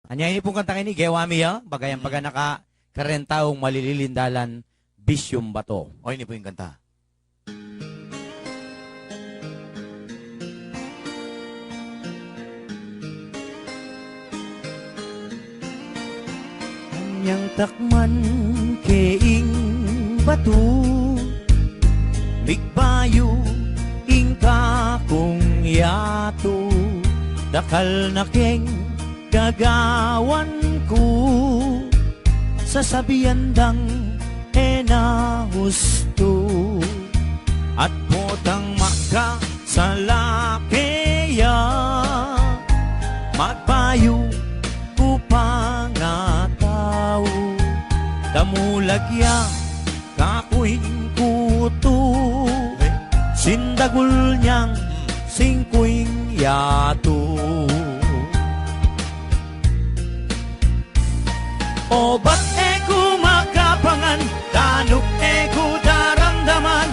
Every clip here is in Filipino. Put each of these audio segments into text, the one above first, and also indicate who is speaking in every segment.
Speaker 1: Anya ini pong kanta kini, gewami ya, bagayang pagka naka-karentaong malililindalan, bisyong bato.
Speaker 2: O, ini po yung kanta.
Speaker 1: Anyang takman keing batu, bigbayo ingka kung yato, dakal na keng gagawan ko, sasabihan dang husto, at potang maka sa lakeya, magbayo ko pa nga tao, damulagya kakuing kuto, sindagul niyang singkuing yato. O ba't eko makapangan, danok eko daramdaman,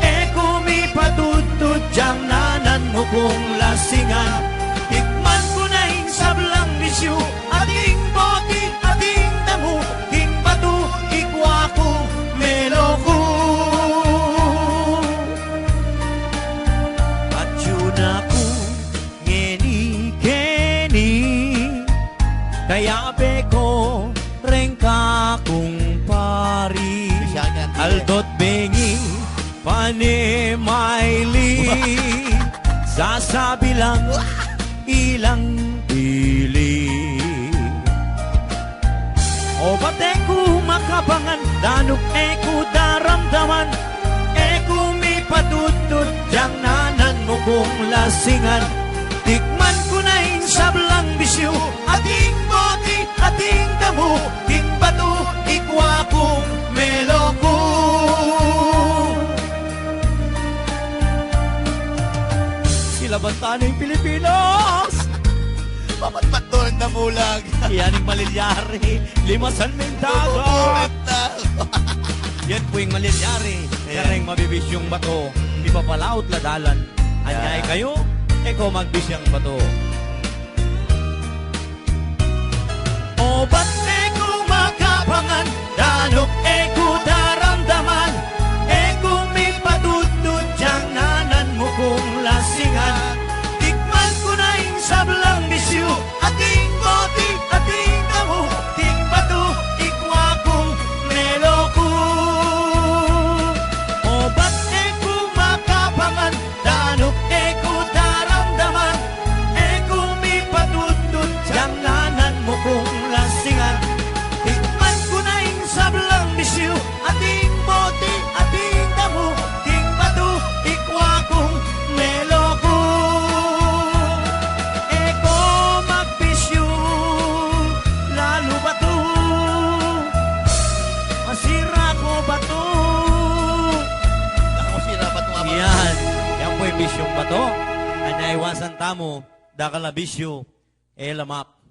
Speaker 1: eko mi patutut diyang nanan mo kong lasingan. Tikman ko na yung sablang bisyo, ating boti, ating damo, king batu, ikwa ko, meloko. At yun ako, ngeni-keni, kaya beko, rengka kung pari, aldot bengi, panemayli, sasabi lang ilang pili. O ba't eko makapangan, danok eko daramdaman, eko mi patutut, diyang nanan mo kong lasingan. Tikman ko na yung sablang bisyo, ating boti, ating damo, king bato, ikwa kong meloko. Sila banta na yung Pilipinas!
Speaker 2: Pamatpat doon na mulag.
Speaker 1: Yan yung malilyari, limasan ming dagat.
Speaker 2: Ulit na.
Speaker 1: Yan po yung malilyari, kareng mabibisyong bato, di pa palaot ladalan. Anyay kayo, eko magbisyang bato. O ba't eko makapangan, danok eko daramdaman, eko mi patutut diyang nanan mo kong lasingan. Tikman ko na yung sablang bisyo, ating boti, ating damo, ting bato, ikwa kong meloko. O ba't eko makapangan, danok eko daramdaman, eko mi patutut diyang nanan mo kong lasingan. Tikman ko na yung sablang bisyo, ating boti, ating damo, ting bato, ikwa kong meloko. Eko magbisyo, lalo bato, masira ko bato.
Speaker 2: Nakasira ba itong ama?
Speaker 1: Yan po yung bisyong bato. Anya iwasan tamo, dakala bisyo, elamap.